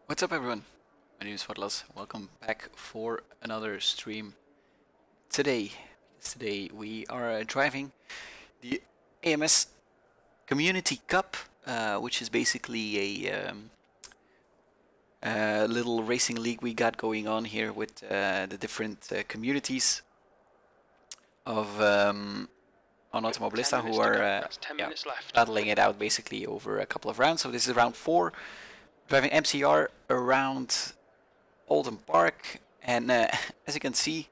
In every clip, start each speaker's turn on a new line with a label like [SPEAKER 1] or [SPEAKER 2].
[SPEAKER 1] What's up everyone, my name is Vortlas. Welcome back for another stream. Today we are driving the AMS Community Cup, which is basically a little racing league we got going on here with the different communities of on Automobilista who are battling it out basically over a couple of rounds. So this is round 4. Driving MCR around Oulton Park, and as you can see,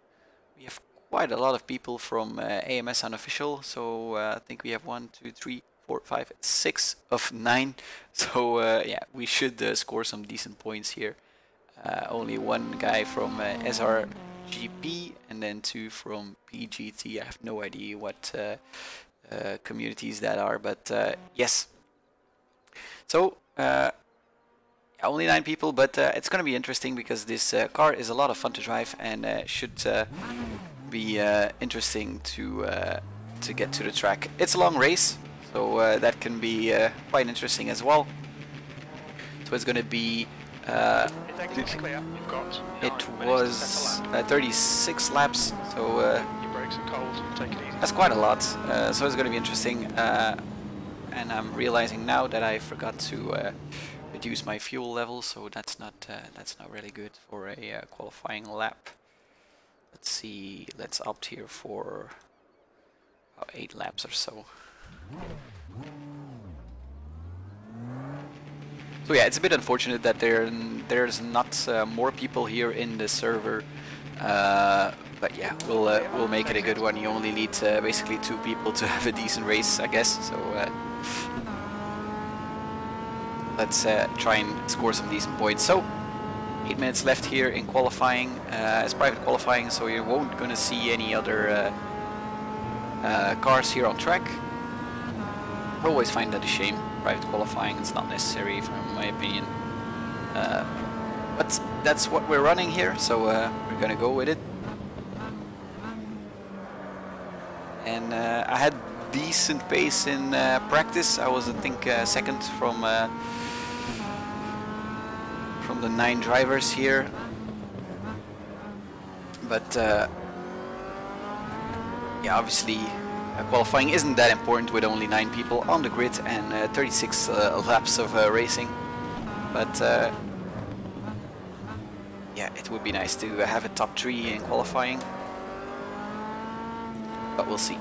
[SPEAKER 1] we have quite a lot of people from AMS unofficial. So I think we have 1, 2, 3, 4, 5, 6 of 9. So yeah, we should score some decent points here. Only one guy from SRGP and then 2 from PGT. I have no idea what communities that are, but yes. So. Only 9 people, but it's going to be interesting because this car is a lot of fun to drive and should be interesting to get to the track. It's a long race, so that can be quite interesting as well. So it's going to be it was 36 laps, so that's quite a lot. So it's going to be interesting, and I'm realizing now that I forgot to reduce my fuel level, so that's not really good for a qualifying lap. Let's see, let's opt here for about 8 laps or so. So yeah, it's a bit unfortunate that there's not more people here in the server, but yeah, we'll make it a good one. You only need basically 2 people to have a decent race, I guess. So. Let's try and score some decent points. So, 8 minutes left here in qualifying. It's private qualifying, so you won't gonna see any other cars here on track. I always find that a shame. Private qualifying, it's not necessary, from my opinion. But that's what we're running here, so we're gonna go with it. And I had decent pace in practice. I was, I think, second from the 9 drivers here, but yeah, obviously qualifying isn't that important with only 9 people on the grid and 36 laps of racing. But yeah, it would be nice to have a top 3 in qualifying, but we'll see.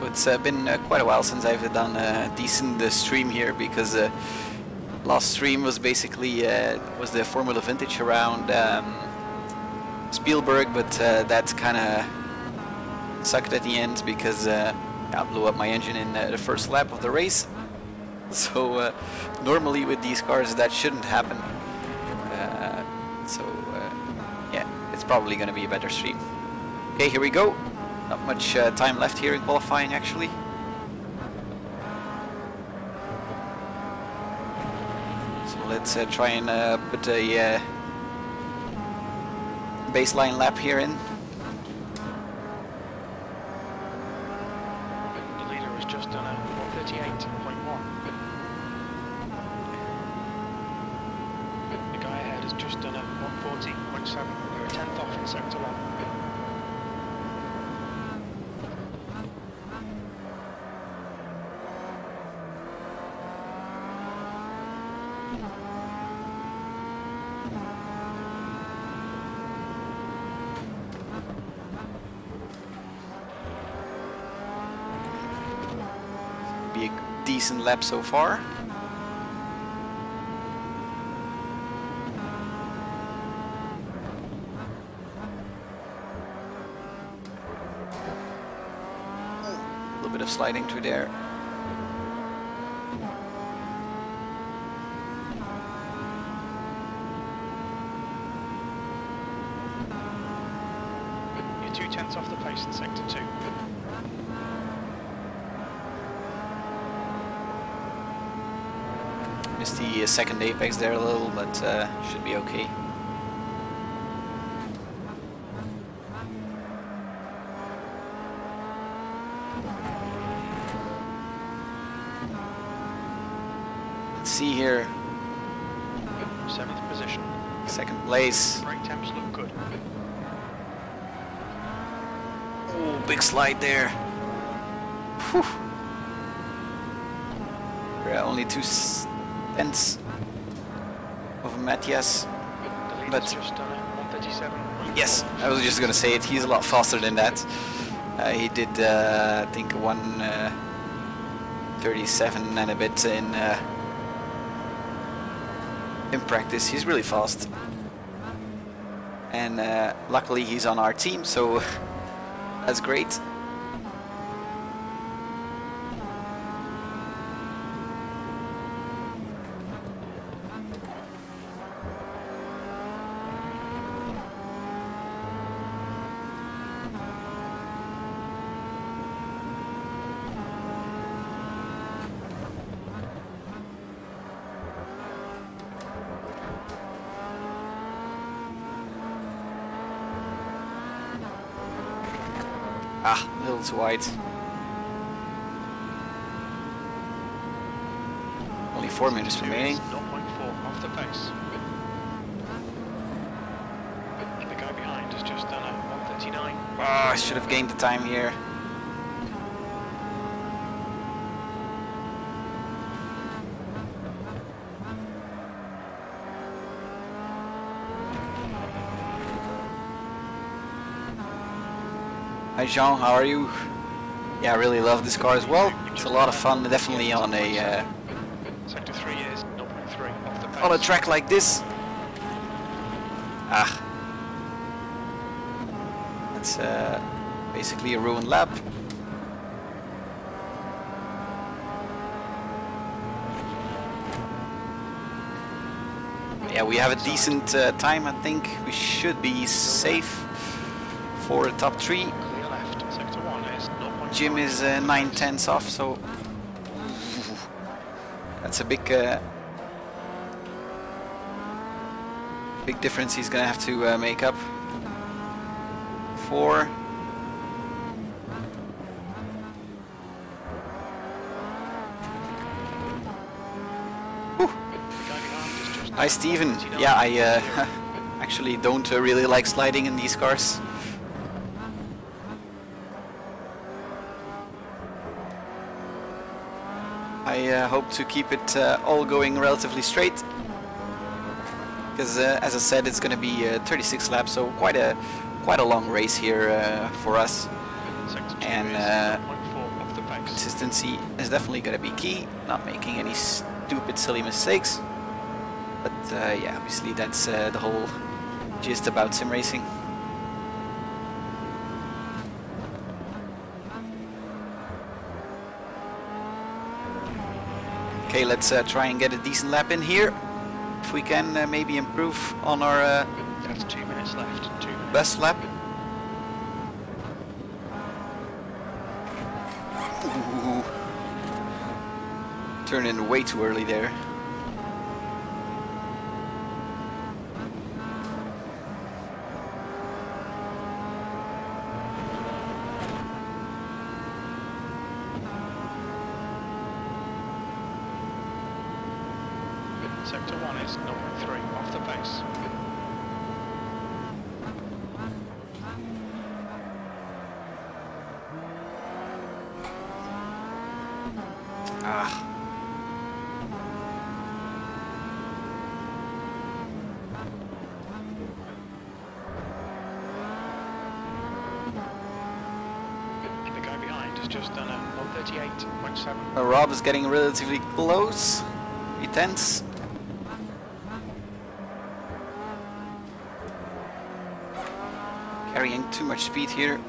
[SPEAKER 1] It's been quite a while since I've done a decent stream here, because last stream was basically was the Formula Vintage around Spielberg, but that kind of sucked at the end because I blew up my engine in the first lap of the race. So normally with these cars that shouldn't happen. So yeah, it's probably going to be a better stream. Okay, here we go. Not much time left here in qualifying, actually. So let's try and put a baseline lap here in.
[SPEAKER 2] The leader has just done a 138.1. The guy ahead has just done a 140.7. They're a 10th off in sector 1.
[SPEAKER 1] Be a decent lap so far. A little bit of sliding through there.
[SPEAKER 2] You're 2 tenths off the pace in sector 2.
[SPEAKER 1] Missed the second apex there a little, but should be okay. Let's see here.
[SPEAKER 2] 7th position.
[SPEAKER 1] Second place.
[SPEAKER 2] Brake temps look good.
[SPEAKER 1] Oh, big slide there. Whew. We're only 2/10 of Matthias. But
[SPEAKER 2] just done it. 137.
[SPEAKER 1] yes, I was just gonna say it. He's a lot faster than that. He did, I think, 1:37 and a bit in practice. He's really fast, and luckily he's on our team, so that's great. Ah, a little too wide. Only 4 minutes remaining.
[SPEAKER 2] 0.4 off the pace. The guy behind has just done a 139.
[SPEAKER 1] Oh, I should have gained the time here. Hi Jean, how are you? Yeah, I really love this car as well. It's a lot of fun, definitely on a
[SPEAKER 2] Sector 3 is 0.3 off the pace.
[SPEAKER 1] on a track like this. Ah, it's basically a ruined lap. Yeah, we have a decent time. I think we should be safe for the top 3.
[SPEAKER 2] Clear left. Sector 1 is 0.5.
[SPEAKER 1] Jim is 9/10 off, so that's a big big difference he's gonna have to make up. 4. Whew. Hi Steven. Yeah, I actually don't really like sliding in these cars. I hope to keep it all going relatively straight, because as I said, it's going to be 36 laps, so quite a long race here for us, and consistency is definitely going to be key, not making any stupid silly mistakes, but yeah, obviously that's the whole gist about SimRacing. Okay, let's try and get a decent lap in here. If we can maybe improve on our
[SPEAKER 2] That's 2 minutes left. 2 minutes.
[SPEAKER 1] best lap. Ooh. Turned in way too early there.
[SPEAKER 2] Sector 1 is 0.3 off the pace.
[SPEAKER 1] Ah.
[SPEAKER 2] The guy behind has just done a 138.7.
[SPEAKER 1] Rob is getting relatively close. 3/10. Carrying too much speed here.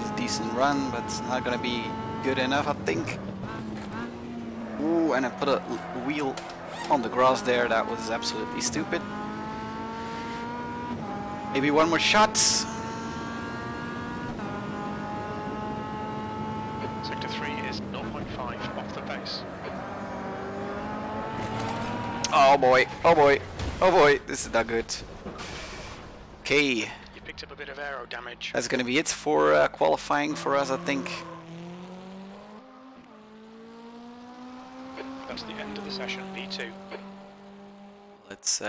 [SPEAKER 1] It's a decent run, but it's not gonna be good enough, I think. Ooh, and I put a wheel on the grass there. That was absolutely stupid. Maybe one more shot.
[SPEAKER 2] is 0.5 off the pace.
[SPEAKER 1] Oh boy, oh boy, oh boy, this is not good. Okay.
[SPEAKER 2] You picked up a bit of aero damage.
[SPEAKER 1] That's gonna be it for qualifying for us, I think.
[SPEAKER 2] That's the end of the session, P2.
[SPEAKER 1] Let's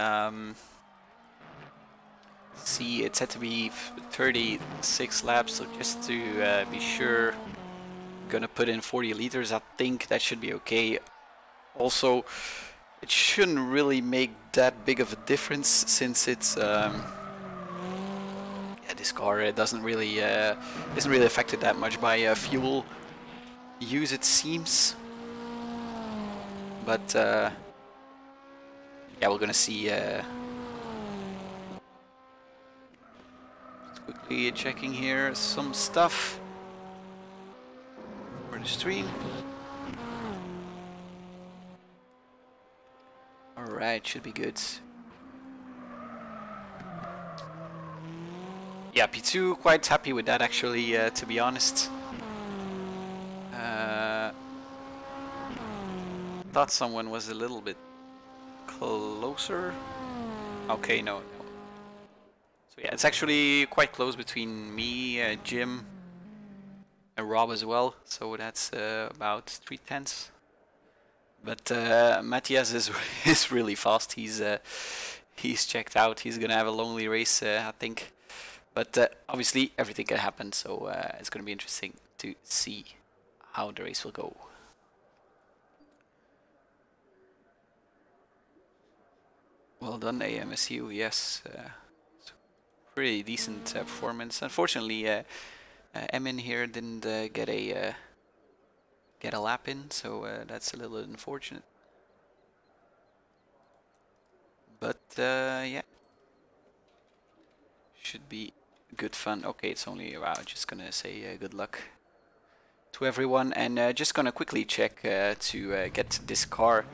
[SPEAKER 1] see, it's had to be 36 laps, so just to be sure, I'm gonna put in 40 liters. I think that should be okay. Also, it shouldn't really make that big of a difference since it's yeah, this car doesn't really isn't really affected that much by fuel use, it seems. But yeah, we're gonna see. Just quickly checking here some stuff for the stream. Alright, should be good. Yeah, P2, quite happy with that actually, to be honest. Thought someone was a little bit closer. Okay, no. So yeah, it's actually quite close between me, Jim, and Rob as well. So that's about 3/10. But Matthias is really fast. He's checked out. He's gonna have a lonely race, I think. But obviously everything can happen. So it's gonna be interesting to see how the race will go. Well done, AMSU. Yes, pretty decent performance. Unfortunately, Emin here didn't get a lap in, so that's a little unfortunate. But yeah, should be good fun. Okay, it's only just gonna say good luck to everyone, and just gonna quickly check to get this car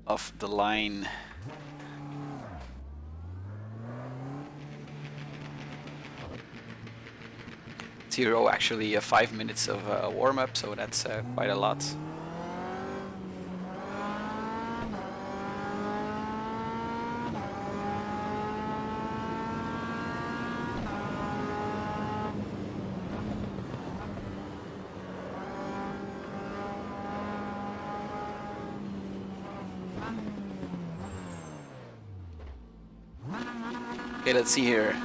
[SPEAKER 1] off the line. Zero, actually 5 minutes of warm-up, so that's quite a lot. Okay, let's see here.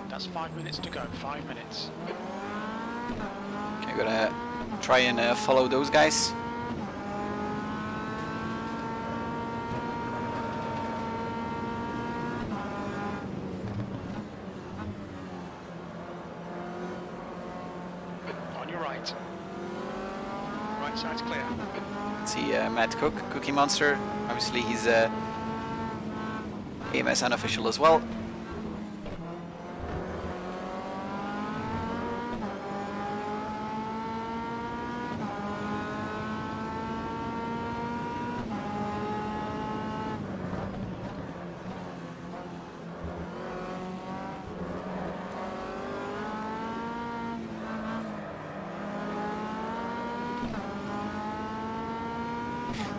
[SPEAKER 2] That's 5 minutes to go, 5 minutes.
[SPEAKER 1] Okay, I'm gonna try and follow those guys.
[SPEAKER 2] On your right. Right side's clear.
[SPEAKER 1] Let's see, Matt Cook, Cookie Monster. Obviously he's AMS unofficial as well.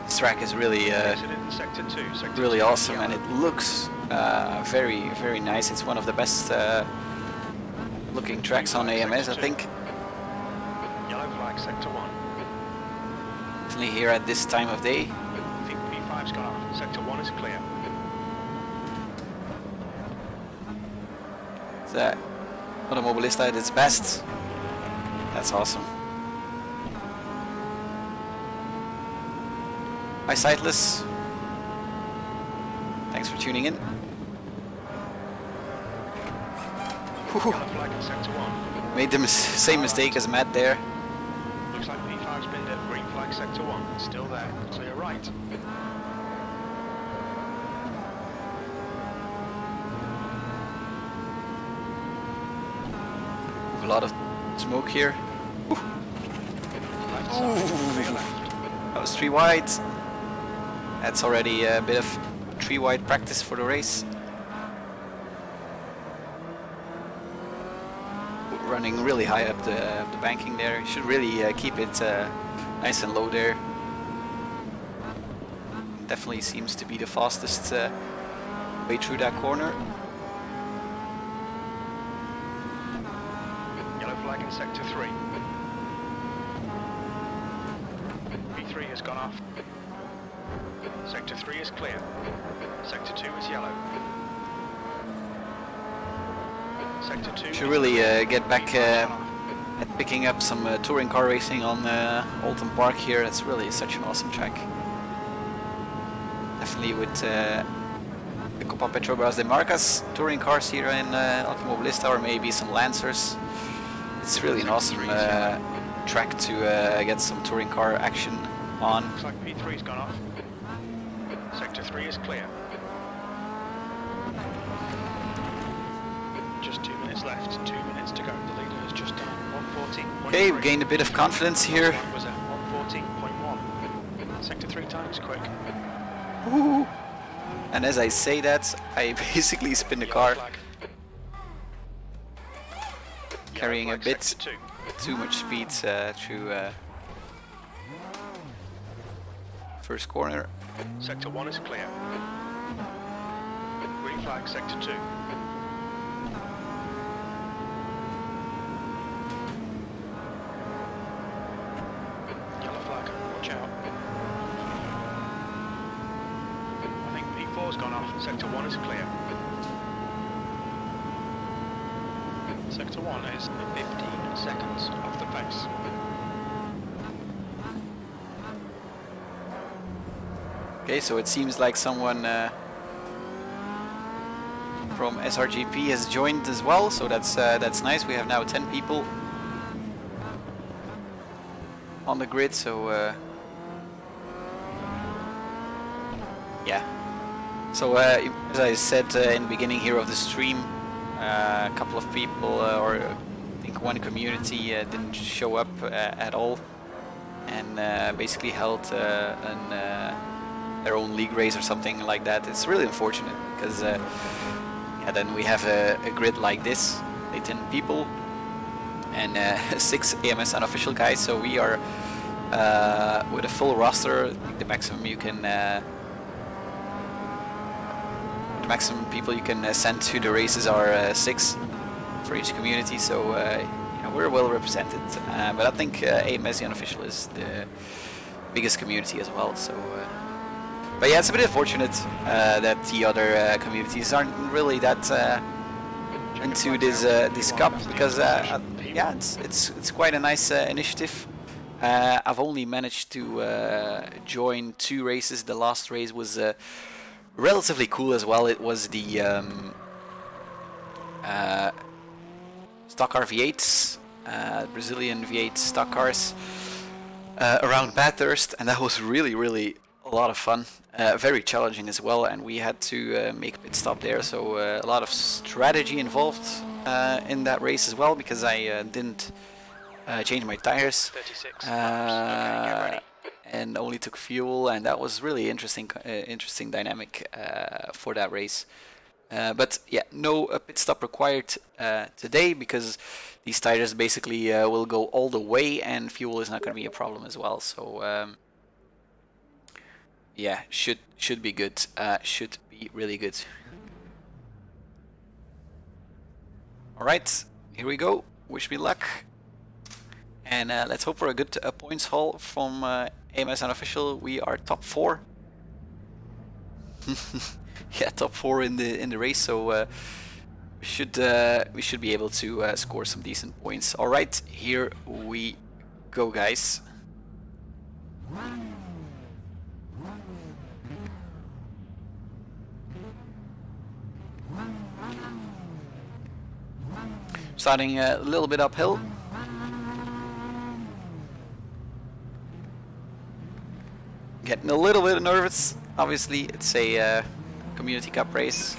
[SPEAKER 1] This track is really really awesome, and it looks very, very nice. It's one of the best looking tracks on AMS, I think.
[SPEAKER 2] Yellow flag, sector 1.
[SPEAKER 1] Definitely here at this time of day.
[SPEAKER 2] I think P5's gone off. Sector 1 is clear.
[SPEAKER 1] It's Automobilista at its best. That's awesome. Hi Sightless. Thanks for tuning in.
[SPEAKER 2] Yellow flag in sector 1.
[SPEAKER 1] Made the same mistake as Matt there.
[SPEAKER 2] Looks like P5's been at green flag sector 1. Still there. Clear right.
[SPEAKER 1] A lot of smoke here.
[SPEAKER 2] Left side, clear left.
[SPEAKER 1] That was 3 wide. That's already a bit of 3 wide practice for the race. running really high up the banking there. You should really keep it nice and low there. Definitely seems to be the fastest way through that corner.
[SPEAKER 2] Yellow flag in sector 3. P3 has gone off. Sector 3 is clear. Sector 2 is yellow. Sector 2
[SPEAKER 1] should really get back at picking up some touring car racing on Oulton Park here. It's really such an awesome track. Definitely with the Copa Petrobras de Marcas touring cars here in Automobilista, or maybe some Lancers. It's really an awesome track to get some touring car action on.
[SPEAKER 2] Looks like P3's gone off. Sector 3 is clear. Just 2 minutes left, 2 minutes to go. The leader has just done 1:40.
[SPEAKER 1] Okay, we gained a bit of confidence here.
[SPEAKER 2] Was at 1:40.1. Sector 3 times quick.
[SPEAKER 1] Woo. And as I say that, I basically spin the car, carrying a bit too much speed through first corner.
[SPEAKER 2] Sector 1 is clear. Green flag, sector 2. Yellow flag, watch out. I think P4's gone off. Sector 1 is clear. Sector 1 is 15 seconds off the pace.
[SPEAKER 1] Okay, so it seems like someone from SRGP has joined as well, so that's nice. We have now 10 people on the grid, so yeah. So as I said in the beginning here of the stream, a couple of people, or I think one community, didn't show up at all, and basically held their own league race or something like that. It's really unfortunate because yeah, then we have a grid like this, 10 people and 6 AMS unofficial guys, so we are with a full roster. The maximum you can the maximum people you can send to the races are 6 for each community, so yeah, we're well represented, but I think AMS unofficial is the biggest community as well, so but yeah, it's a bit unfortunate that the other communities aren't really that into this cup, because yeah, it's quite a nice initiative. I've only managed to join 2 races. The last race was relatively cool as well. It was the stock car V8s, Brazilian V8 stock cars around Bathurst, and that was really a lot of fun. Very challenging as well, and we had to make a pit stop there, so a lot of strategy involved in that race as well, because I didn't change my tires and only took fuel, and that was really interesting dynamic for that race. But yeah, no pit stop required today, because these tires basically will go all the way, and fuel is not going to be a problem as well, so yeah, should be good. Should be really good. Alright, here we go. Wish me luck. And let's hope for a good points haul from AMS Unofficial. We are top 4. Yeah, top 4 in the race, so we should be able to score some decent points. Alright, here we go, guys. Starting a little bit uphill. Getting a little bit nervous. Obviously, it's a Community Cup race,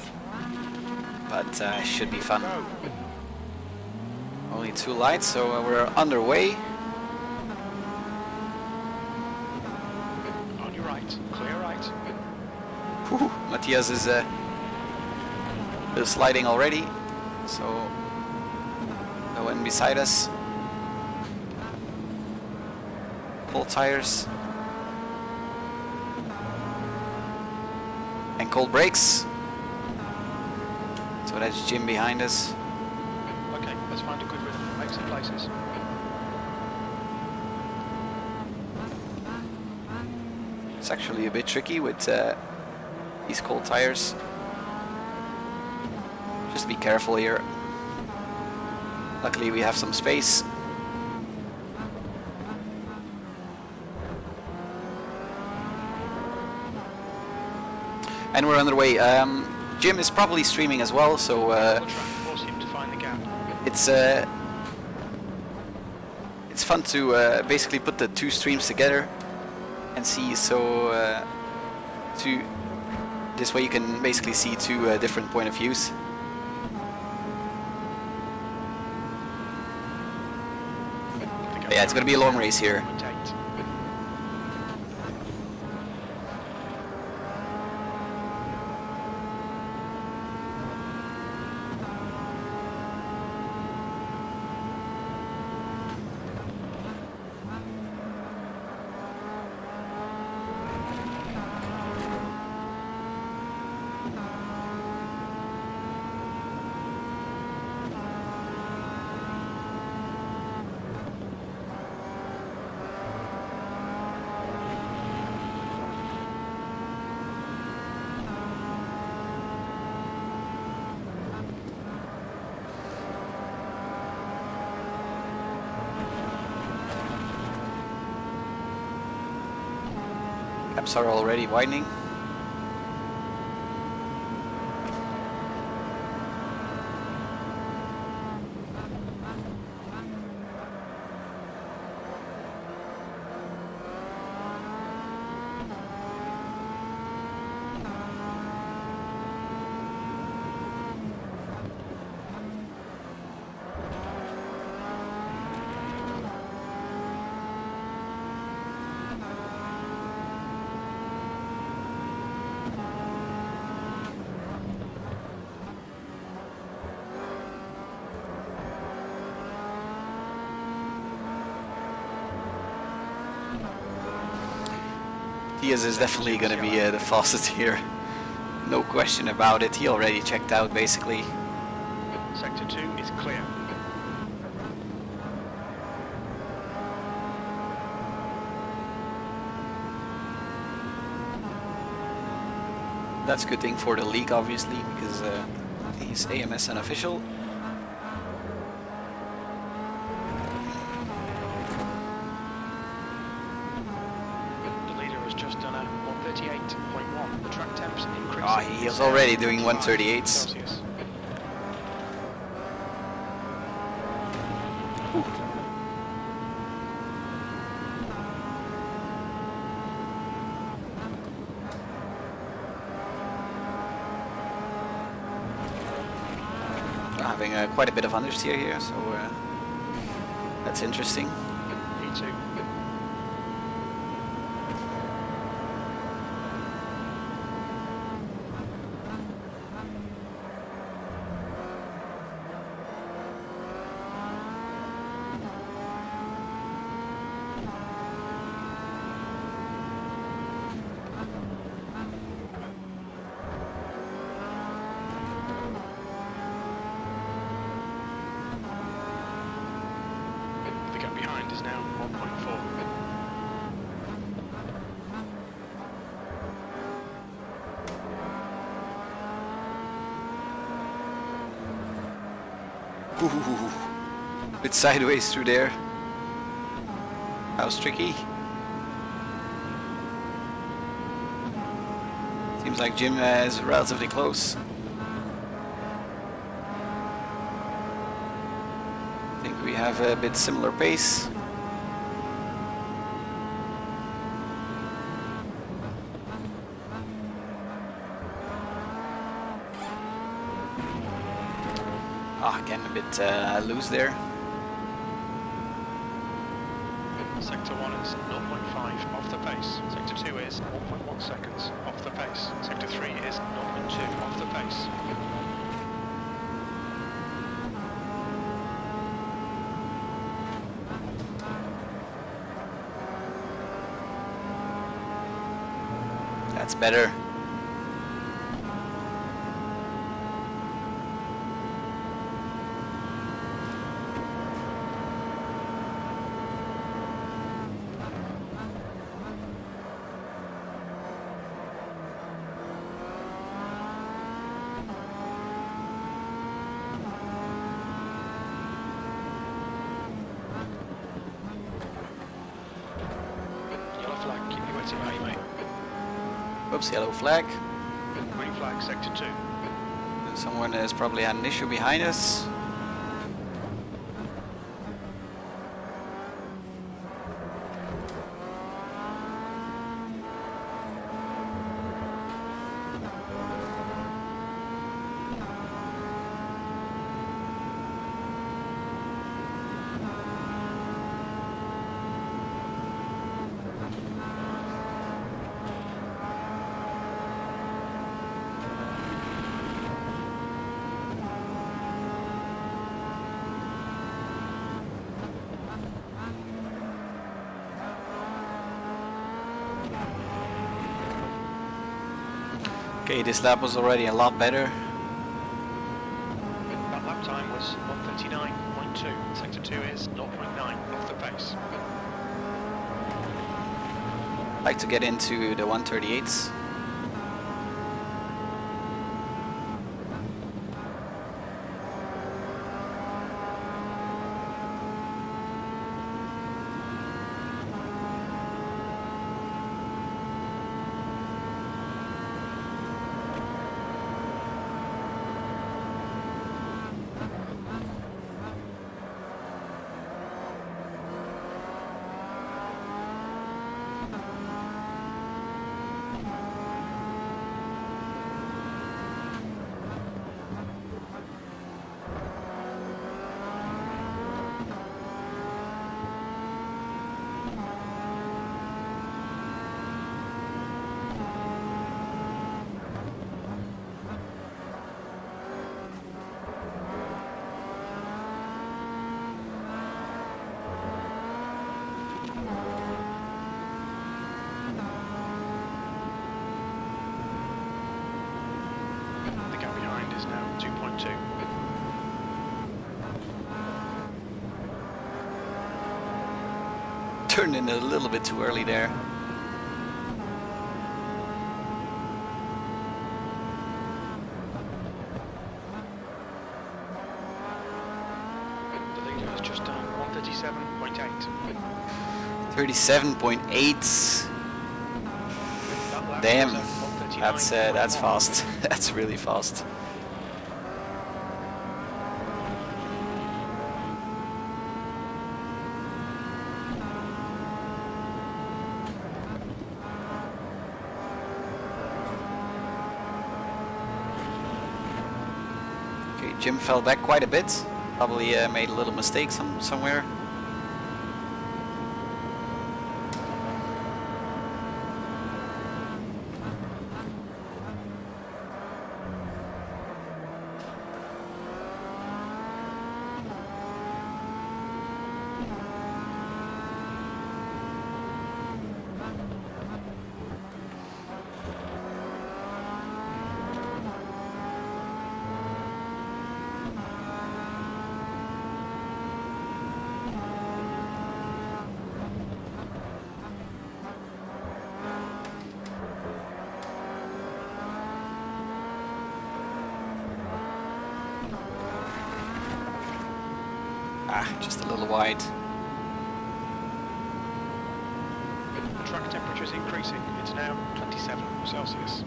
[SPEAKER 1] but should be fun. Only 2 lights, so we're underway.
[SPEAKER 2] On your right, clear right.
[SPEAKER 1] Whew, Matthias is sliding already, so No one beside us. Cold tires. And cold brakes. So that's Jim behind us.
[SPEAKER 2] Okay, let's find a good rhythm. Make some places.
[SPEAKER 1] It's actually a bit tricky with these cold tires. Just be careful here. Luckily we have some space. And we're underway. Jim is probably streaming as well, so
[SPEAKER 2] Force him to find the gap.
[SPEAKER 1] it's fun to basically put the two streams together and see. So this way you can basically see two different point of views. Yeah, it's gonna be a long race here. Gaps are already widening. Diaz is definitely going to be the fastest here. No question about it. He already checked out basically.
[SPEAKER 2] Sector 2 is clear.
[SPEAKER 1] That's a good thing for the league obviously, because he's AMS unofficial. He was already doing 138s. Having quite a bit of understeer here, so that's interesting.
[SPEAKER 2] P2. Is now 1.4.
[SPEAKER 1] Bit sideways through there. That was tricky. Seems like Jim is relatively close. I think we have a bit similar pace. Again a bit loose there.
[SPEAKER 2] Sector 1 is 0.5 off the pace. Sector 2 is 1.1 seconds off the pace. Sector 3 is 0.2 off the pace.
[SPEAKER 1] That's better. Oops, yellow flag.
[SPEAKER 2] Green flag, sector 2.
[SPEAKER 1] Someone has probably had an issue behind us. Okay, this lap was already a lot better.
[SPEAKER 2] That lap time was 1:39.2. Sector 2 is 0.9 off the pace.
[SPEAKER 1] I'd like to get into the 1:38s. Turned in a little bit too early there.
[SPEAKER 2] The leader is just done 137.8.
[SPEAKER 1] 37.8. Damn, that's fast. That's really fast. Jim fell back quite a bit, probably made a little mistake somewhere. Just a little wide.
[SPEAKER 2] The track temperature is increasing. It's now 27 Celsius.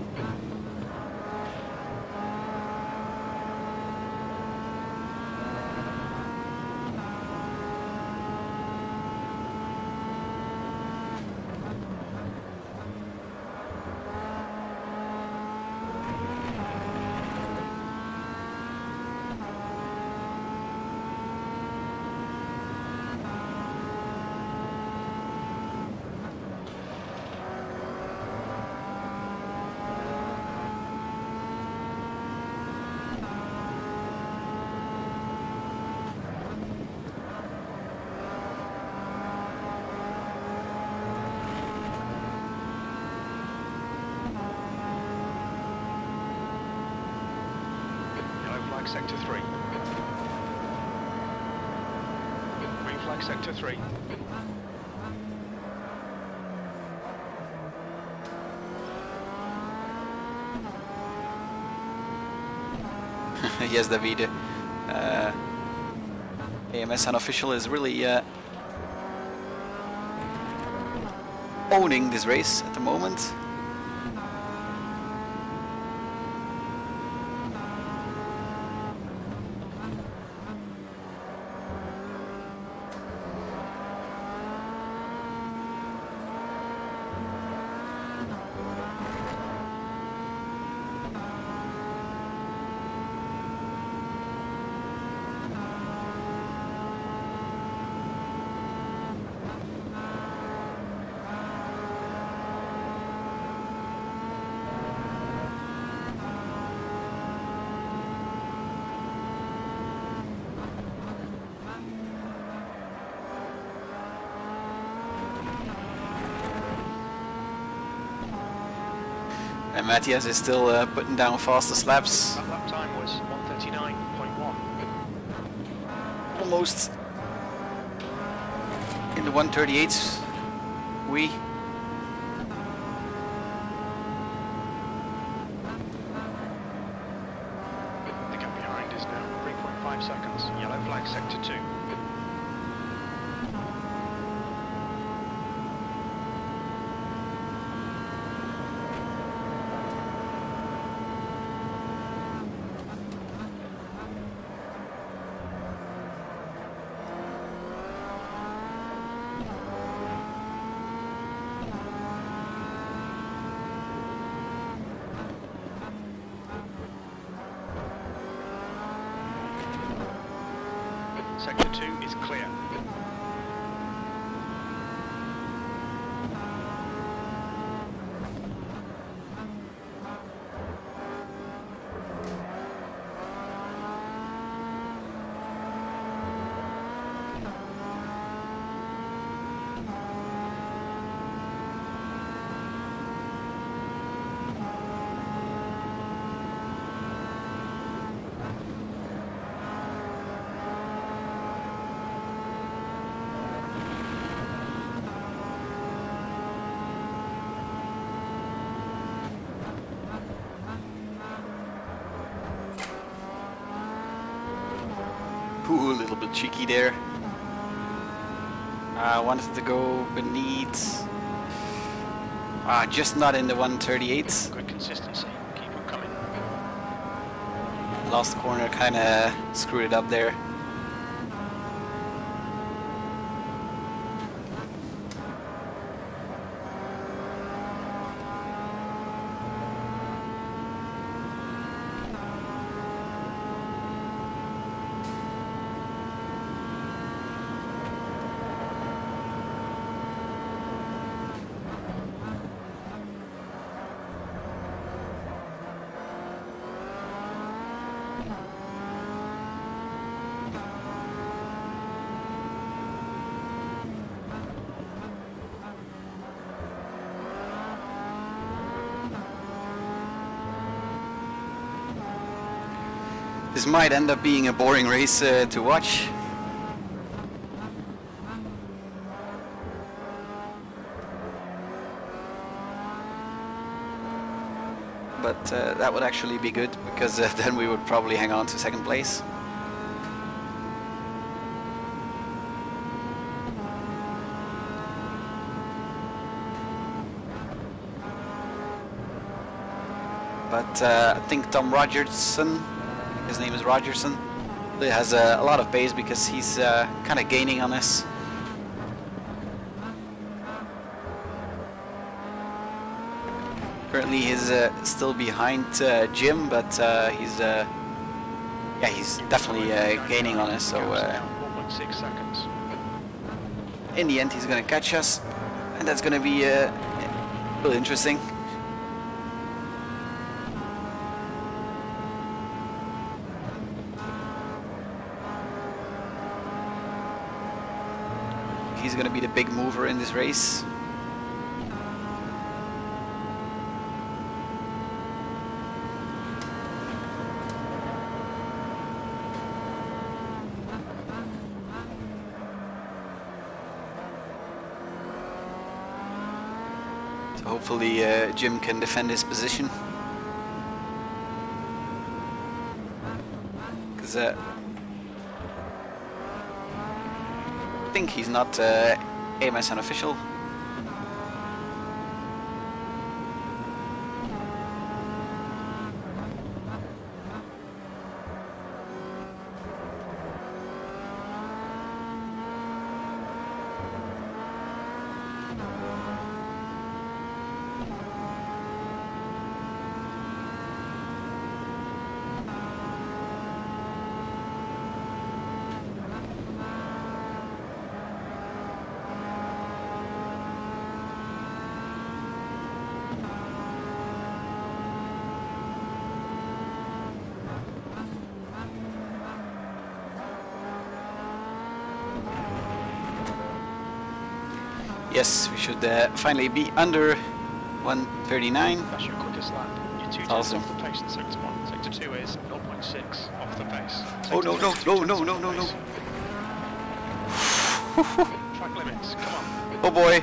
[SPEAKER 2] flag sector 3. Green flag sector 3.
[SPEAKER 1] Yes, David. AMS unofficial is really owning this race at the moment. And Matthias is still putting down fastest laps.
[SPEAKER 2] That lap time was 1:39.1.
[SPEAKER 1] Almost in the 1:38s.
[SPEAKER 2] The gap behind is now 3.5 seconds. Yellow flag sector 2. Sector 2 is clear.
[SPEAKER 1] Ooh, a little bit cheeky there. I wanted to go beneath. Just not in the 1:38.
[SPEAKER 2] Good consistency. Keep them coming.
[SPEAKER 1] Last corner kind of screwed it up there. This might end up being a boring race to watch. But that would actually be good, because then we would probably hang on to second place. But I think Tom Rogerson, his name is Rogerson, he has a lot of pace because he's kind of gaining on us. Currently he's still behind Jim, but he's definitely gaining on us. So
[SPEAKER 2] 1.6 seconds.
[SPEAKER 1] In the end, he's gonna catch us, and that's gonna be really interesting. He's gonna be the big mover in this race. hopefully Jim can defend his position. Because I think he's not AMS unofficial. Yes, we should finally be under 139.
[SPEAKER 2] That's your quickest lap. You're 2 tenths off the pace in sector 1. Sector 2 is 0.6 off the pace.
[SPEAKER 1] Oh no, no, no, no, no, no, no.
[SPEAKER 2] Track limits, come on.
[SPEAKER 1] Oh boy.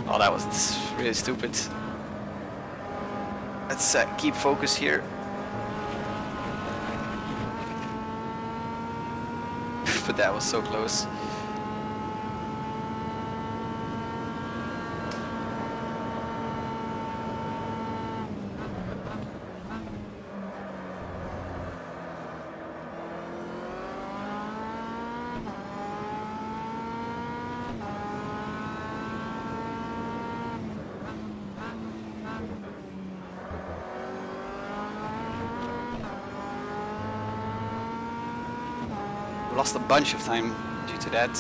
[SPEAKER 1] Oh, that was really stupid. Let's keep focus here. But that was so close. Lost a bunch of time due to that.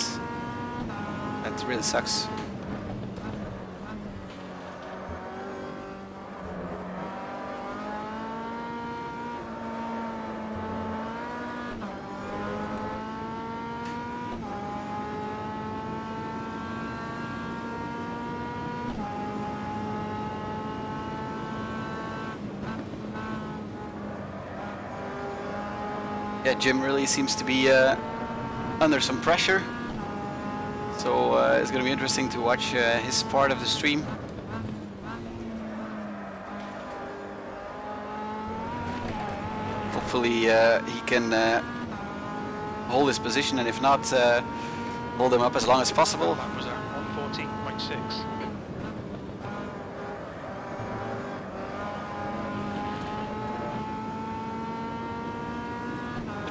[SPEAKER 1] That really sucks. Yeah, Jim really seems to be under some pressure, so it's going to be interesting to watch his part of the stream. Hopefully he can hold his position, and if not, hold him up as long as possible.
[SPEAKER 2] That was at 140.6.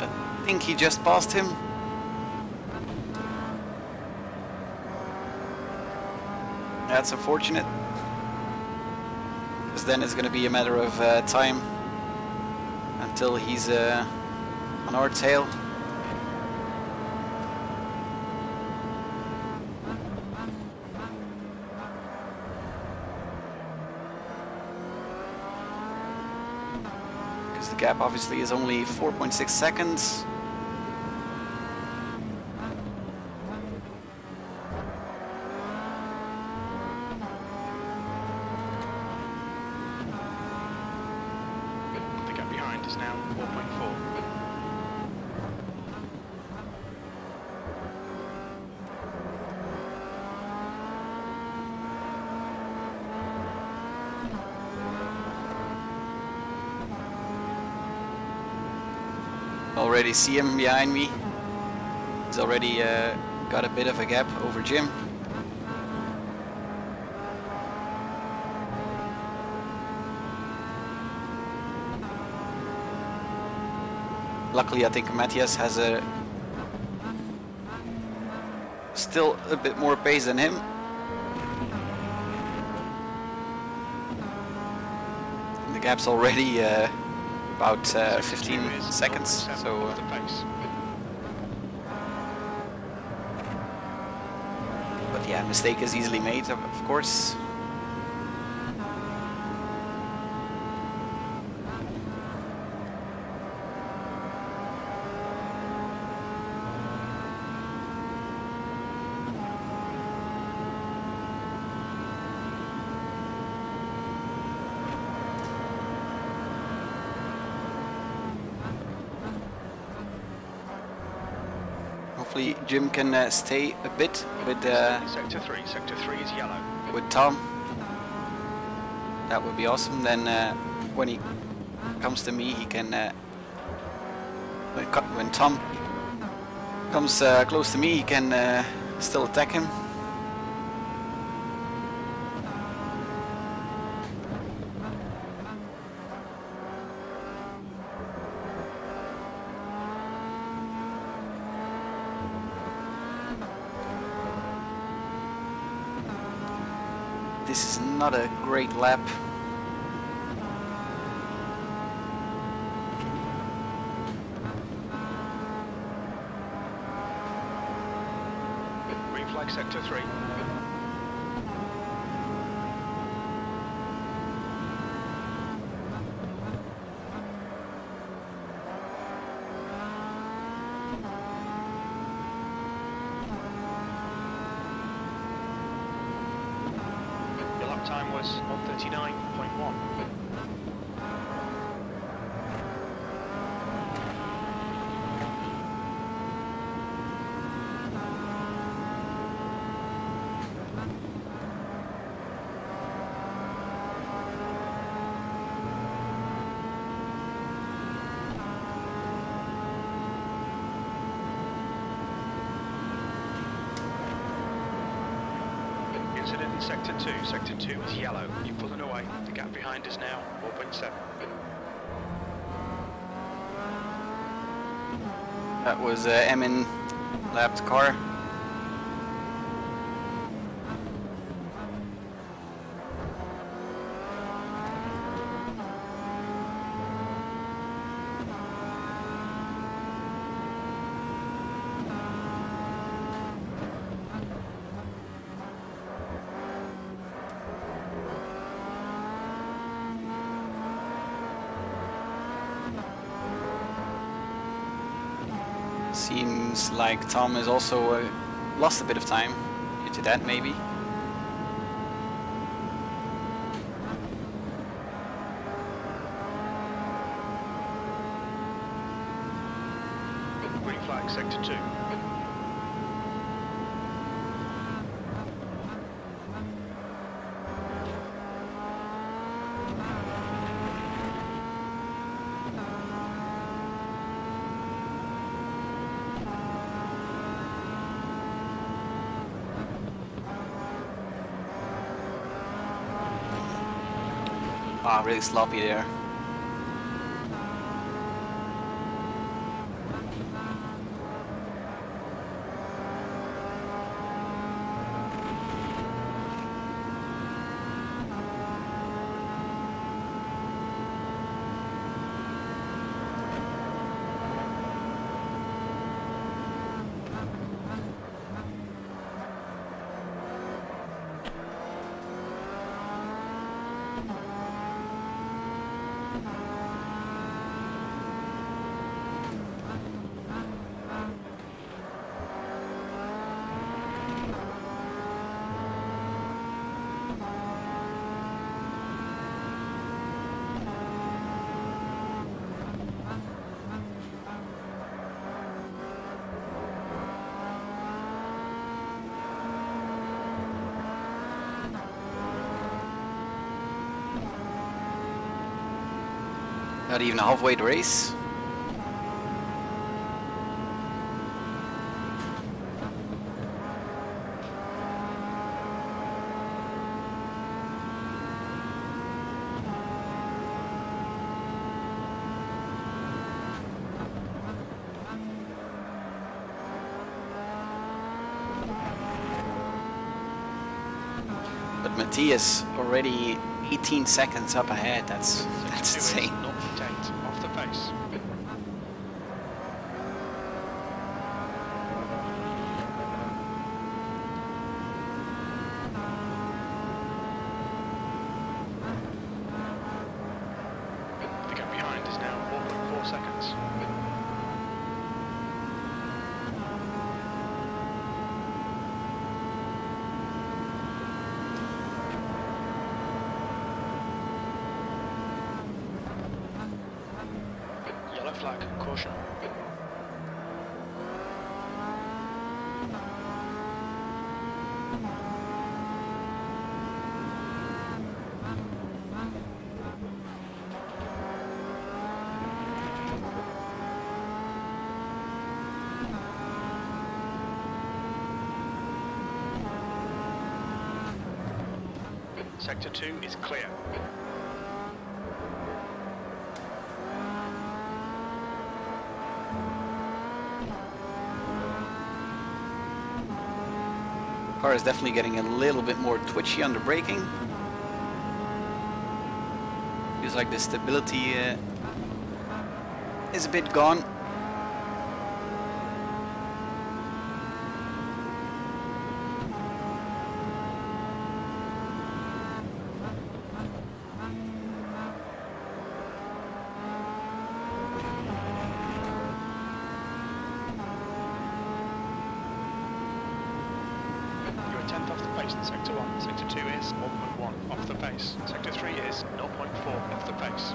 [SPEAKER 1] I think he just passed him. That's unfortunate, because then it's going to be a matter of time until he's on our tail. Because the gap obviously is only 4.6 seconds.
[SPEAKER 2] Is now 4.4.
[SPEAKER 1] Already see him behind me. He's already got a bit of a gap over Jim. Luckily, I think Matthias has still a bit more pace than him. The gap's already about 15 seconds, so but yeah, mistake is easily made, of course. Hopefully Jim can stay a bit with
[SPEAKER 2] Sector 3 is yellow.
[SPEAKER 1] with Tom. That would be awesome. Then when he comes to me, he can. When Tom comes close to me, he can still attack him. This is not a great lap.
[SPEAKER 2] Green flag sector 3. Time was 1:39.1. Incident in sector 2. Sector 2 is yellow. You're pulling away. The gap behind is now 4.7.
[SPEAKER 1] That was Emin lapped car. Seems like Tom has also lost a bit of time due to that, maybe.
[SPEAKER 2] Green flag sector 2.
[SPEAKER 1] Ah, really sloppy there. Not even halfway the race. But Matthias already 18 seconds up ahead. That's insane.
[SPEAKER 2] Off the pace. The gap behind is now 4.4 seconds. Yellow flag, caution. Sector 2 is clear.
[SPEAKER 1] Car is definitely getting a little bit more twitchy under braking. Feels like the stability is a bit gone.
[SPEAKER 2] Sector 1, Sector 2 is 1.1 off the pace. Sector 3 is 0.4 off the pace.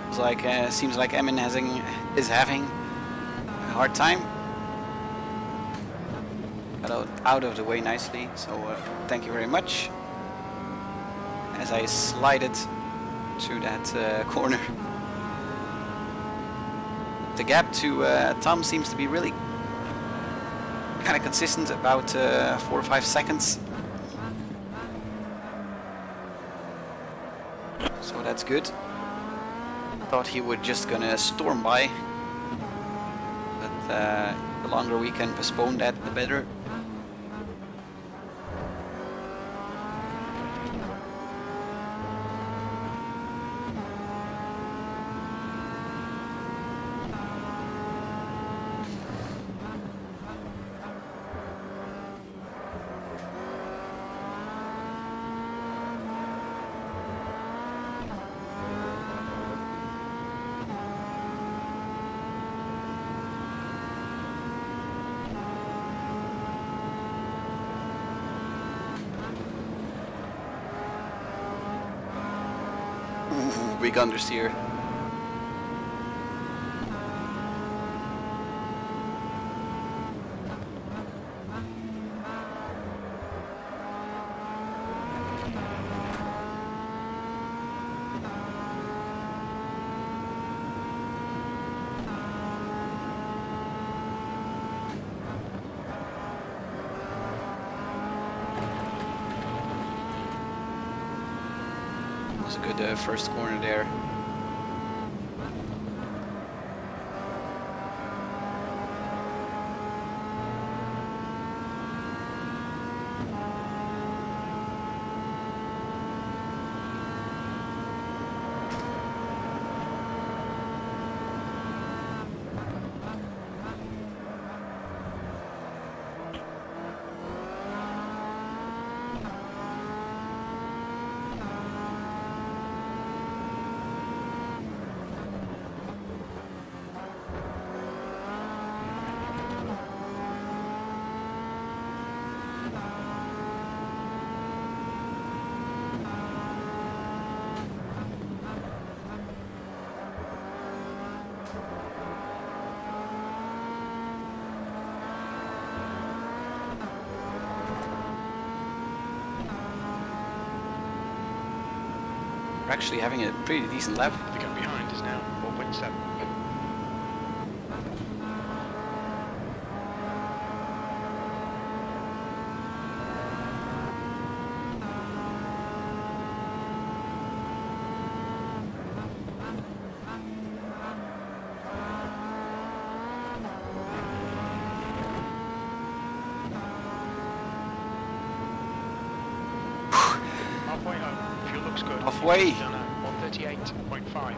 [SPEAKER 1] It's like, seems like Emin is having a hard time. Got out of the way nicely, so thank you very much. As I slided through that corner. The gap to Tom seems to be really kind of consistent, about 4 or 5 seconds. So that's good. Thought he would just gonna storm by, but the longer we can postpone that, the better. Big understeer. Was a good first corner there. We're actually having a pretty decent lap.
[SPEAKER 2] The gap behind is now 4.7. Halfway home. Fuel looks good.
[SPEAKER 1] Halfway.
[SPEAKER 2] 138.5.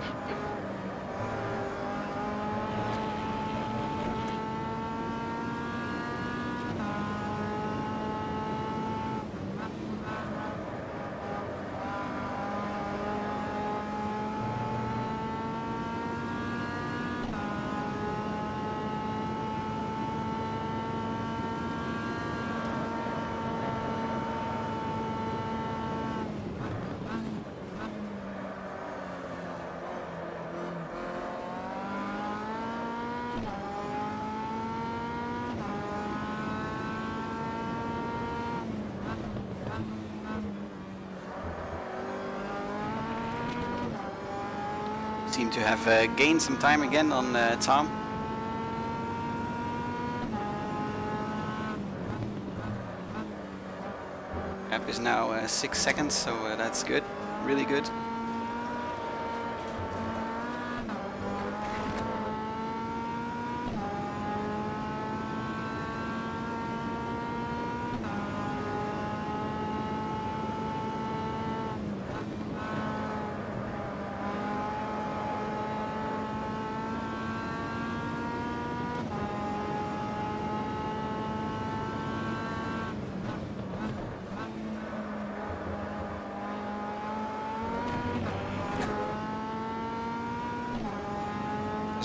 [SPEAKER 1] Seem to have gained some time again on Tom. Gap is is now 6 seconds, so that's good, really good.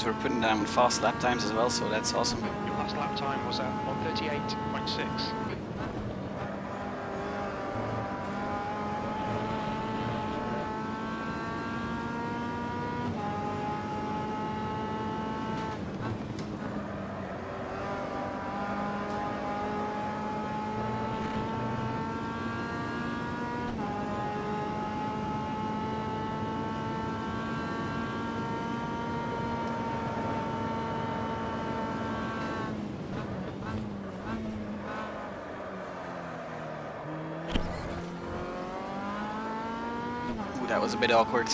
[SPEAKER 1] We're putting down fast lap times as well, so that's awesome.
[SPEAKER 2] Your last lap time was at 1:38.6.
[SPEAKER 1] That was a bit awkward.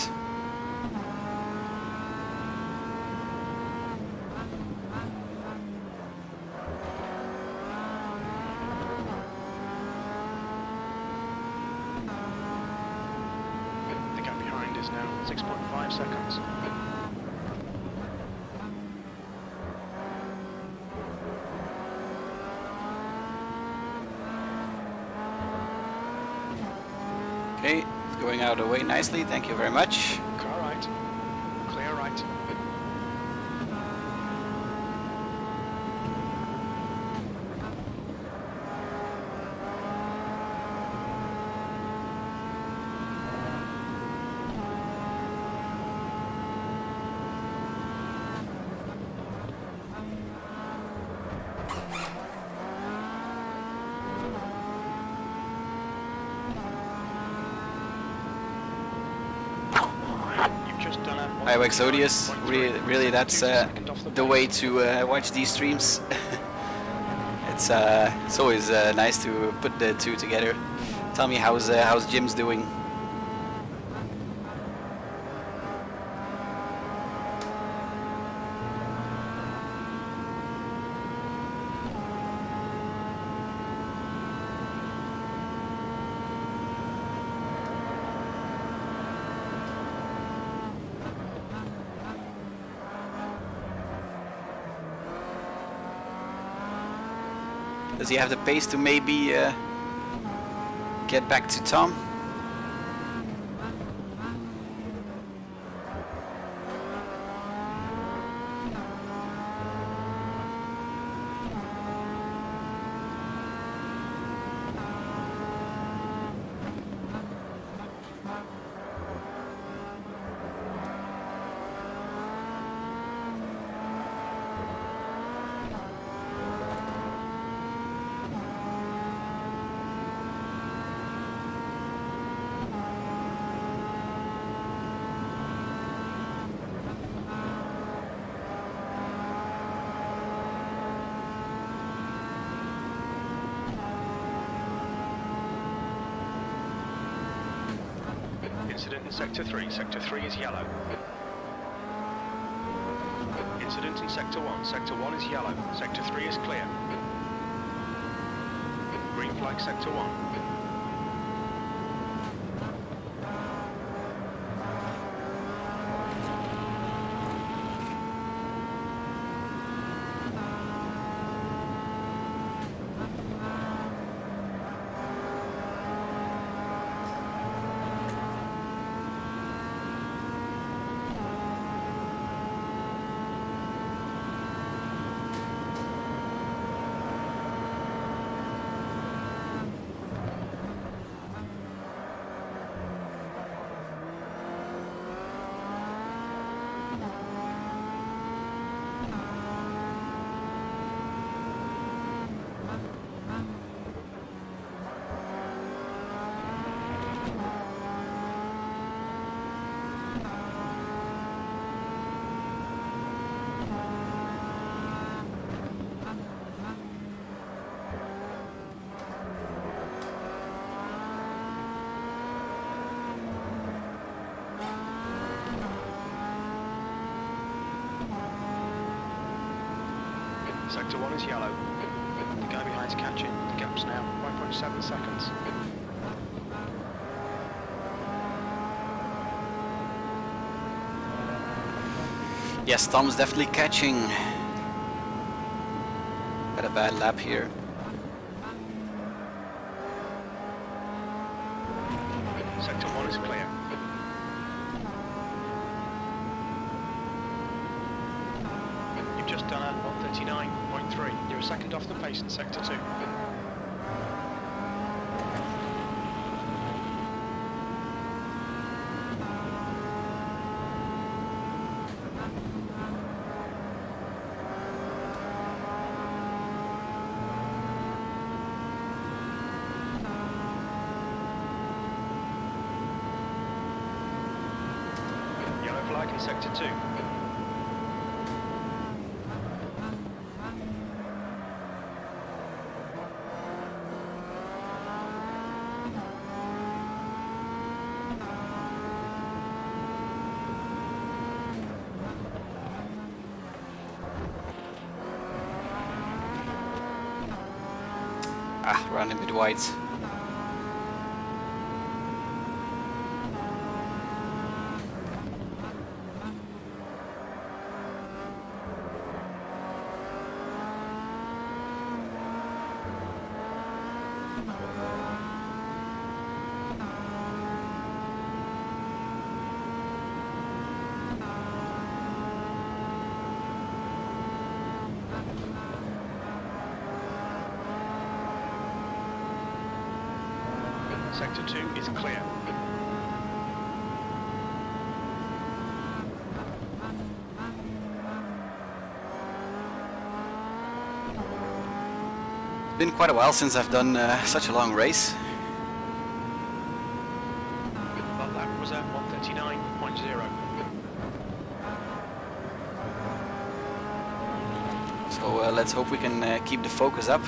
[SPEAKER 2] The gap behind is now 6.5 seconds.
[SPEAKER 1] Okay, it's going out of the way nicely, thank you very much.
[SPEAKER 2] Car right, clear right.
[SPEAKER 1] Hi Exodius, really that's the way to watch these streams. It's always nice to put the two together. Tell me how's Jim's doing? Does he have the pace to maybe get back to Tom?
[SPEAKER 2] Incident in Sector 3. Sector 3 is yellow. Incident in Sector 1. Sector 1 is yellow. Sector 3 is clear. Green flag Sector 1. Sector 1 is yellow. The guy behind's catching. The gap's now 5.7 seconds.
[SPEAKER 1] Yes, Tom's definitely catching. Got a bad lap here.
[SPEAKER 2] Sector 1 is clear. You've just done a 1:39.3. You're a second off the pace in Sector 2. Flag in Sector 2.
[SPEAKER 1] Running a bit wide.
[SPEAKER 2] Sector 2 is clear.
[SPEAKER 1] It's been quite a while since I've done such a long race.
[SPEAKER 2] Well, that was at 1:39.0.
[SPEAKER 1] So let's hope we can keep the focus up.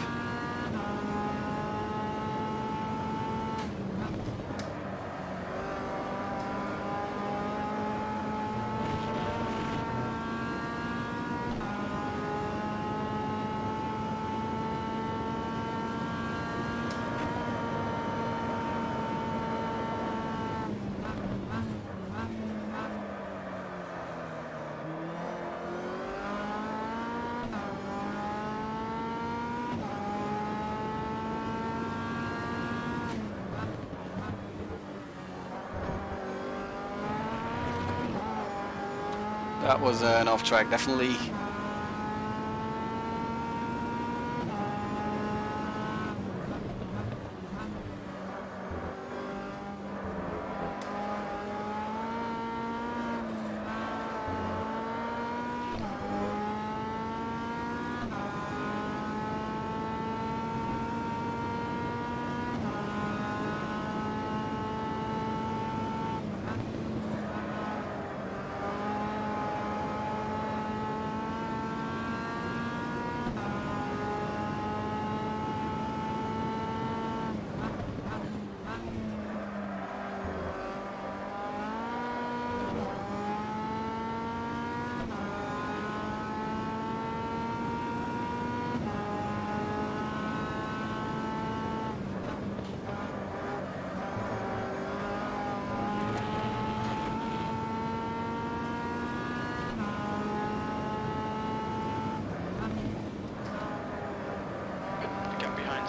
[SPEAKER 1] That was an off track, definitely.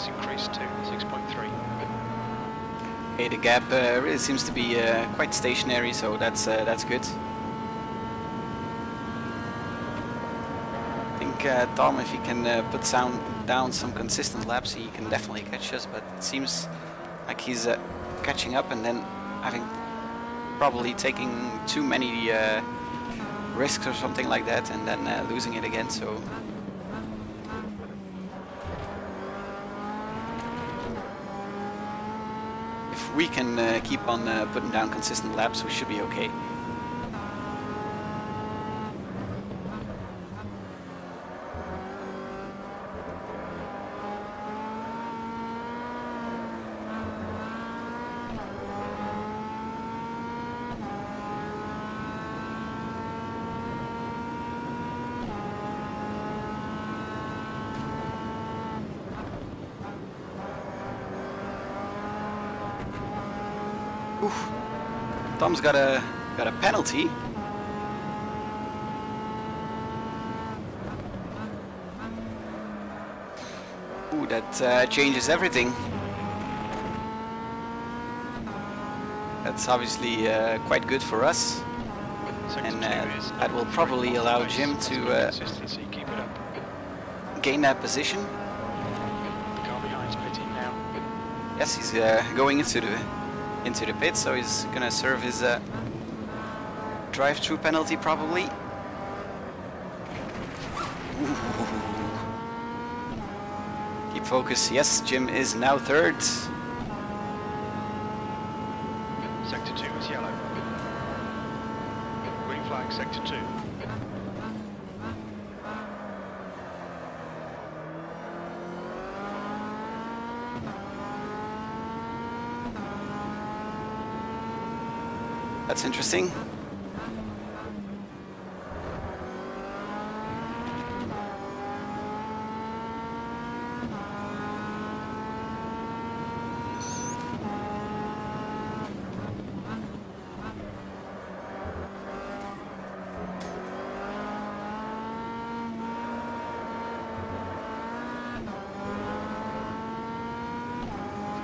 [SPEAKER 2] Increased to 6.3.
[SPEAKER 1] Okay, the gap really seems to be quite stationary, so that's good. I think Tom, if he can put down some consistent laps, he can definitely catch us. But it seems like he's catching up and then having probably taking too many risks or something like that, and then losing it again. So. We can keep on putting down consistent laps, we should be okay. Oof. Tom's got a penalty. Ooh, that changes everything. That's obviously quite good for us, and that will probably allow Jim to gain that position. Yes, he's going into the pit, so he's gonna serve his drive-through penalty probably. Ooh. Keep focus. Yes, Jim is now third.
[SPEAKER 2] Sector 2 is yellow. Green flag, sector 2.
[SPEAKER 1] That's interesting.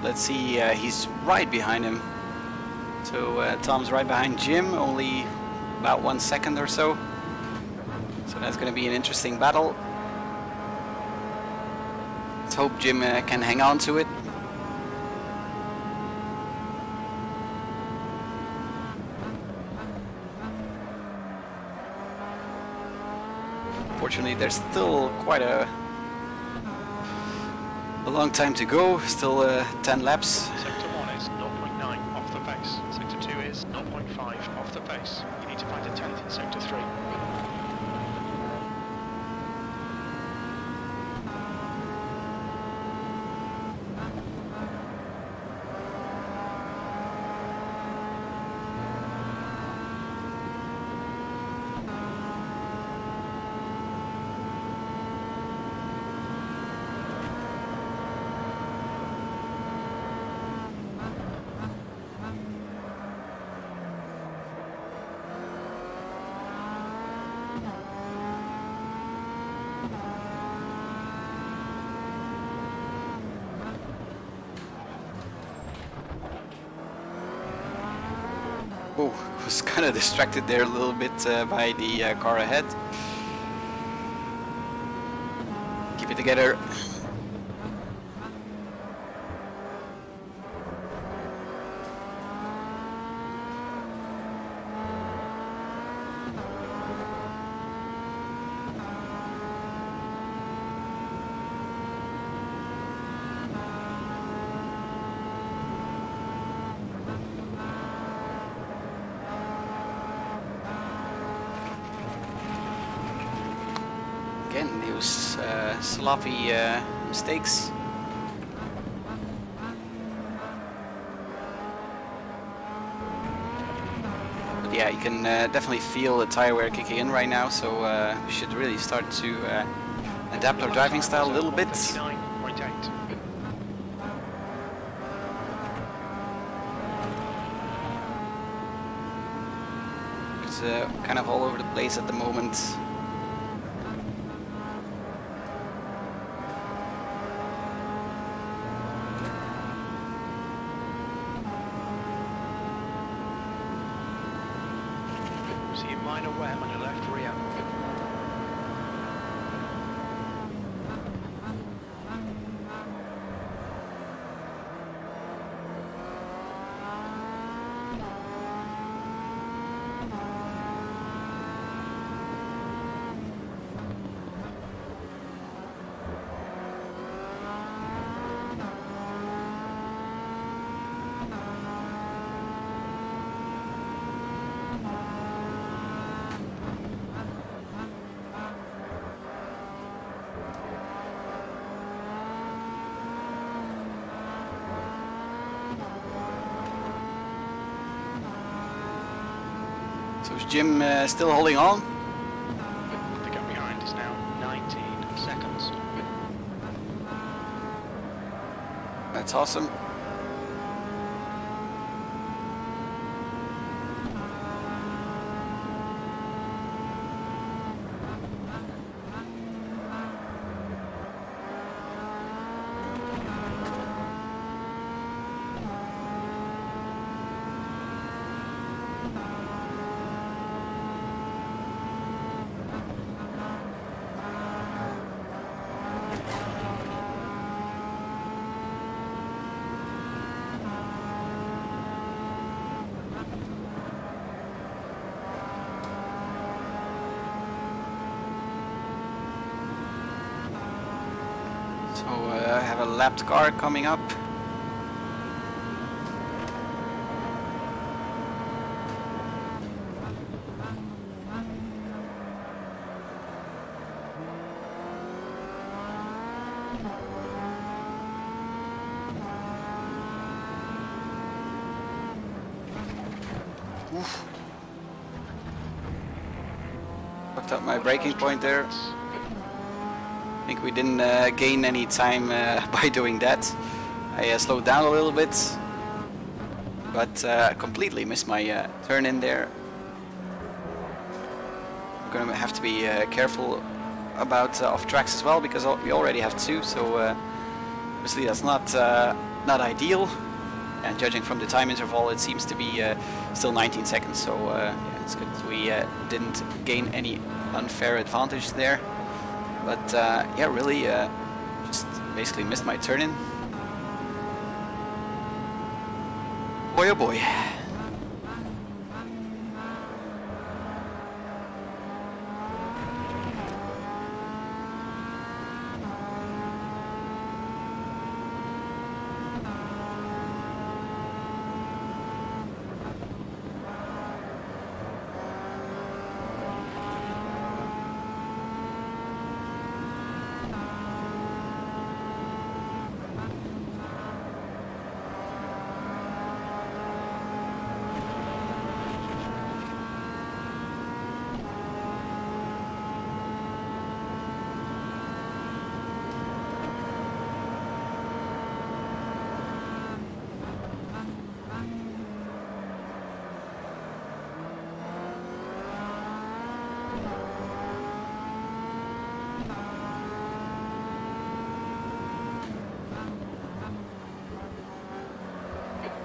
[SPEAKER 1] Let's see, he's right behind him. So Tom's right behind Jim, only about 1 second or so. So that's going to be an interesting battle. Let's hope Jim can hang on to it. Fortunately, there's still quite a long time to go, still 10 laps.
[SPEAKER 2] Sector 1 is 0.9 off the pace. Sector 2 is 0.5 off the pace. You need to find a 10th in sector 3.
[SPEAKER 1] Oh, was kind of distracted there a little bit by the car ahead. Keep it together. Again, those sloppy mistakes. But yeah, you can definitely feel the tire wear kicking in right now, so we should really start to adapt our driving style a little bit. It's kind of all over the place at the moment.
[SPEAKER 2] See a minor wear on your left rear.
[SPEAKER 1] So is Jim still holding on?
[SPEAKER 2] The gap behind is now 19 seconds.
[SPEAKER 1] That's awesome. have a lapped car coming up. Oof. Fucked up my braking point there. I think we didn't gain any time by doing that. I slowed down a little bit, but completely missed my turn in there. I'm gonna have to be careful about off tracks as well, because we already have two, so obviously that's not ideal. And judging from the time interval, it seems to be still 19 seconds, so yeah, it's good. We didn't gain any unfair advantage there, but yeah, really just basically missed my turn in. Boy oh boy.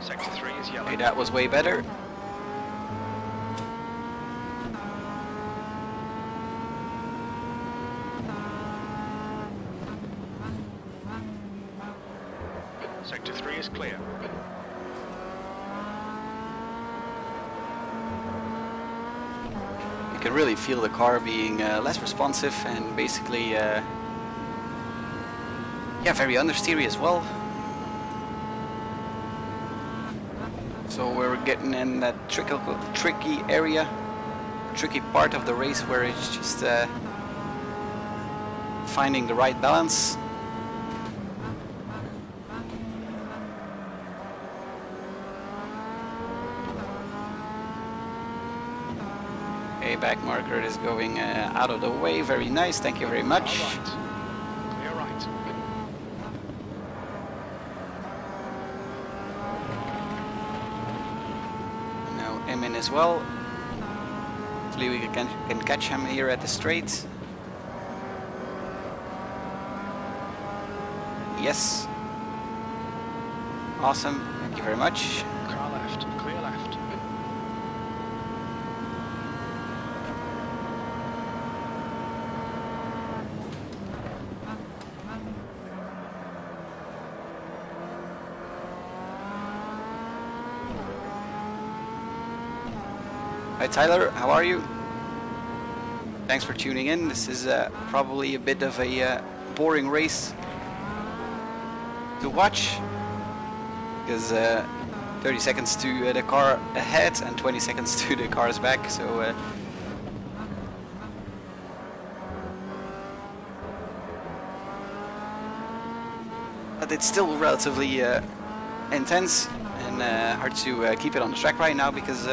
[SPEAKER 2] Sector 3 is yellow.
[SPEAKER 1] Okay, that was way better.
[SPEAKER 2] Sector 3 is clear.
[SPEAKER 1] You can really feel the car being less responsive and basically yeah, very understeery as well. So we're getting in that tricky area, tricky part of the race where it's just finding the right balance. Okay, back marker is going out of the way. Very nice, thank you very much.
[SPEAKER 2] Clear right.
[SPEAKER 1] Him in as well. Hopefully we can catch him here at the straight. Yes. Awesome. Thank you very much.
[SPEAKER 2] Car left. Clear left.
[SPEAKER 1] Hi Tyler, how are you? Thanks for tuning in. This is probably a bit of a boring race to watch, because 30 seconds to the car ahead and 20 seconds to the cars back, so but it's still relatively intense and hard to keep it on the track right now, because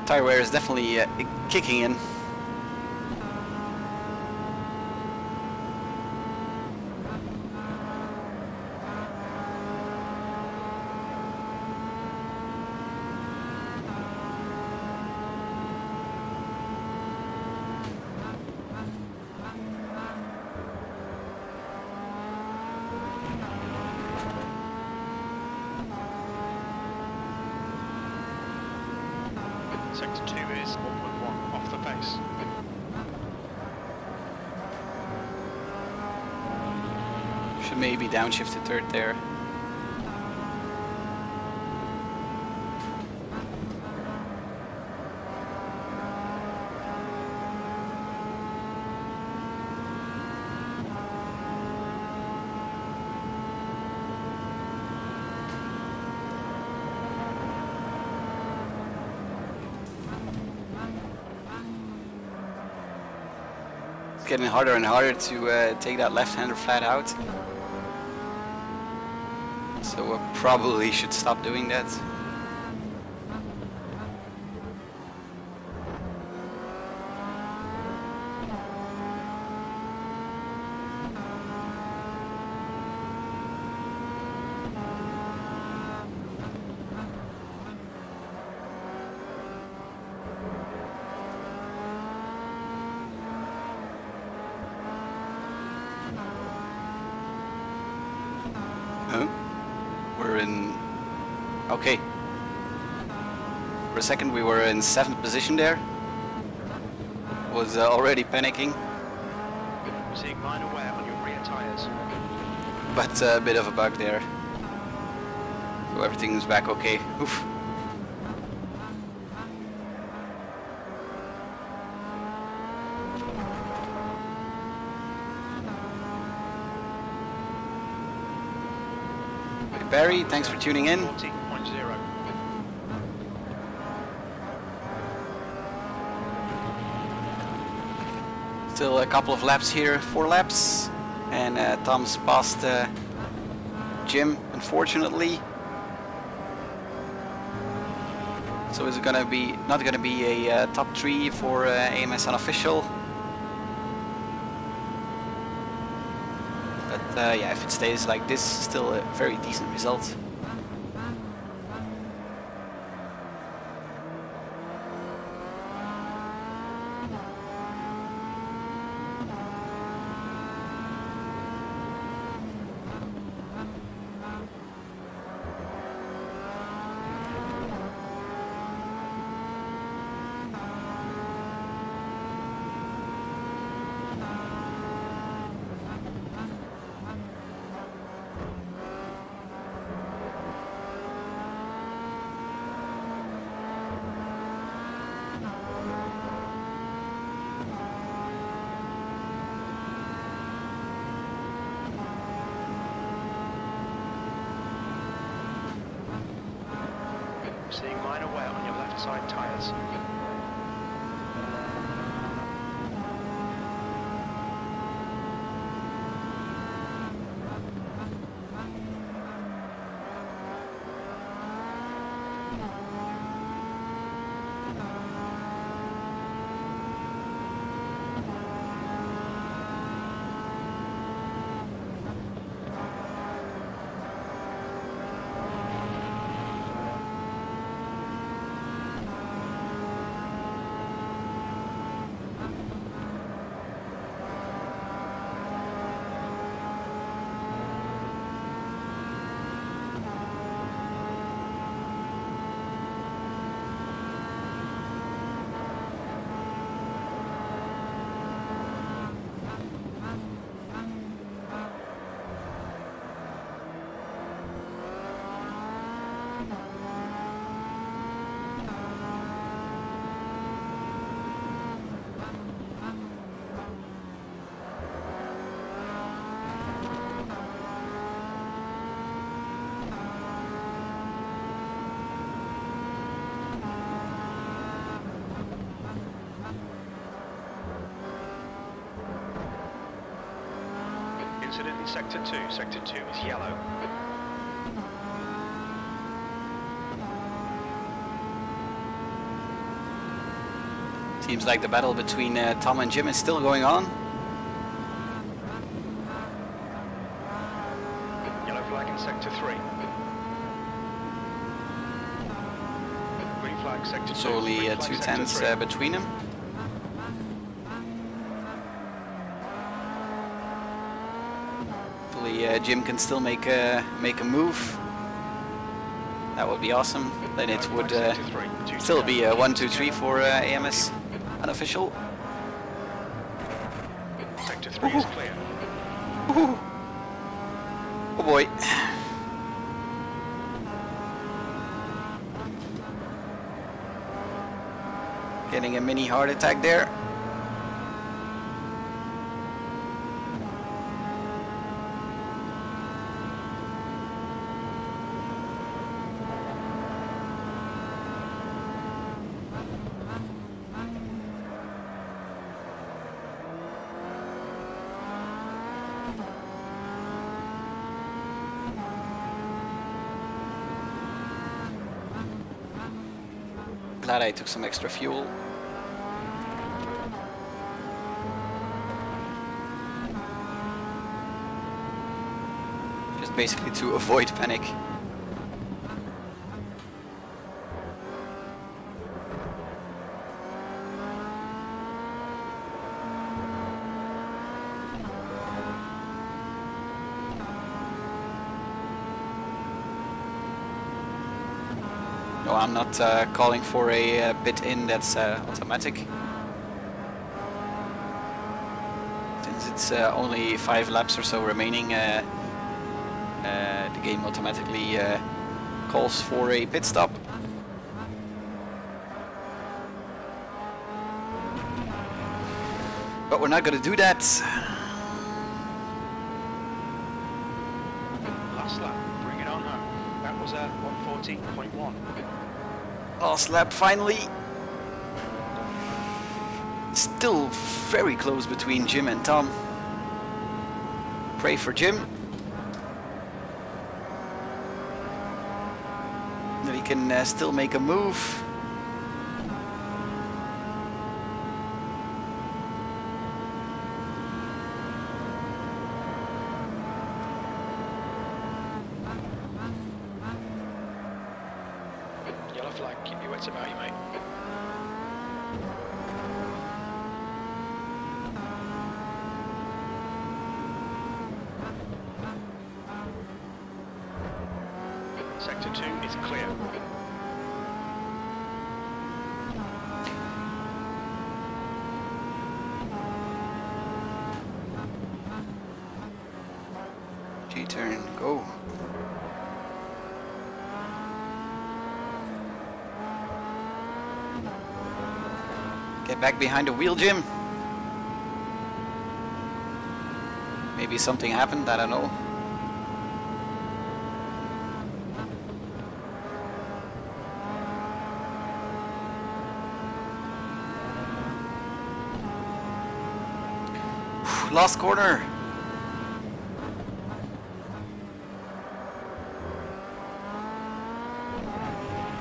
[SPEAKER 1] tire wear is definitely kicking in.
[SPEAKER 2] Sector 2 is 1.1 off the pace.
[SPEAKER 1] Should maybe downshift to third there. It's getting harder and harder to take that left-hander flat out. So I probably should stop doing that. We're in... Okay. For a second we were in 7th position there. Was already panicking.
[SPEAKER 2] Seeing minor wear on your rear tyres.
[SPEAKER 1] But a bit of a bug there. So everything's back okay. Oof. Barry, thanks for tuning in.
[SPEAKER 2] 14.0.
[SPEAKER 1] Still a couple of laps here, 4 laps, and Tom's passed Jim, unfortunately. So is it gonna be not gonna be a top 3 for AMS unofficial? But yeah, if it stays like this, still a very decent result.
[SPEAKER 2] Seeing minor wear on your left side tyres. Incident in Sector 2. Sector 2 is yellow.
[SPEAKER 1] Seems like the battle between Tom and Jim is still going on.
[SPEAKER 2] Yellow flag in Sector 3. Green flag Sector 2.
[SPEAKER 1] It's only 2 tenths between them. Jim can still make a move. That would be awesome. Then it would still be 1, 2, 3 for AMS unofficial.
[SPEAKER 2] Sector 3 is clear.
[SPEAKER 1] Oh boy. Getting a mini heart attack there. glad I took some extra fuel. Just basically to avoid panic. No, I'm not calling for a bit in that's automatic. Since it's only 5 laps or so remaining, the game automatically calls for a pit stop. But we're not going to do that.
[SPEAKER 2] Last lap, bring it on home. That was a 140.1.
[SPEAKER 1] Last lap, finally. Still very close between Jim and Tom. Pray for Jim. That he can still make a move.
[SPEAKER 2] Yellow flag, keep your wits about you, mate. Sector 2 is clear.
[SPEAKER 1] J-turn, go. Get back behind the wheel, Jim. Maybe something happened, I don't know. Last corner.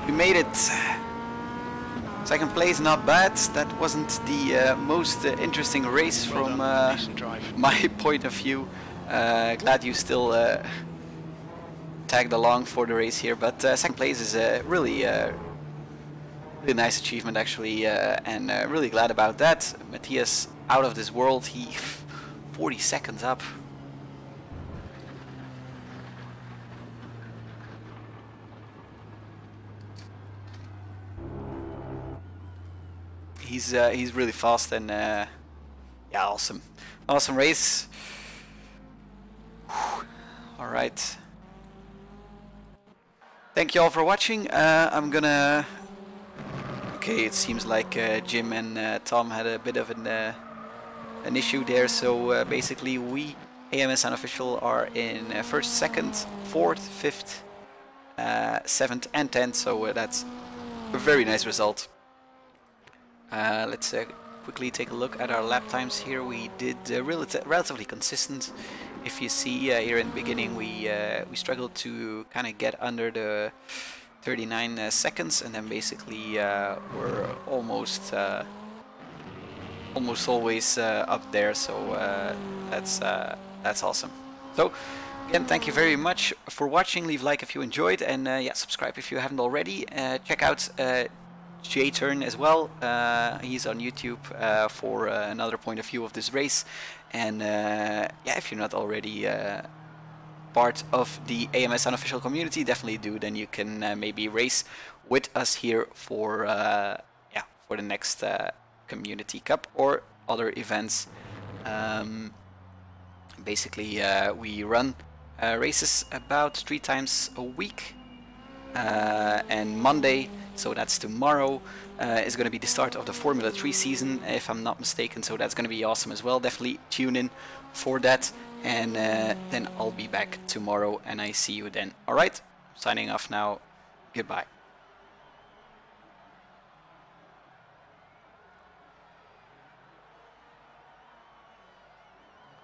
[SPEAKER 1] We made it. Second place, not bad. That wasn't the most interesting race from my point of view. Glad you still tagged along for the race here, but second place is a really nice achievement actually, and really glad about that. Matthias out of this world. He 40 seconds up. He's really fast and yeah, awesome race. All right. Thank you all for watching. I'm gonna. Okay, it seems like Jim and Tom had a bit of an issue there. So basically, we AMS Unofficial are in first, second, fourth, fifth, 7th, and 10th. So that's a very nice result. Let's quickly take a look at our lap times here. We did relatively consistent. If you see here in the beginning, we struggled to kind of get under the 39 seconds, and then basically we're almost always up there. So that's awesome. So again, thank you very much for watching. Leave a like if you enjoyed, and yeah, subscribe if you haven't already. Check out J-turn as well. He's on YouTube for another point of view of this race, and yeah, if you're not already part of the AMS Unofficial community, definitely do. Then you can maybe race with us here for yeah, for the next Community Cup or other events. Basically, we run races about 3 times a week, and Monday, so that's tomorrow, is going to be the start of the Formula 3 season, if I'm not mistaken, so that's going to be awesome as well. Definitely tune in for that, and then I'll be back tomorrow, and I see you then. Alright, signing off now, goodbye.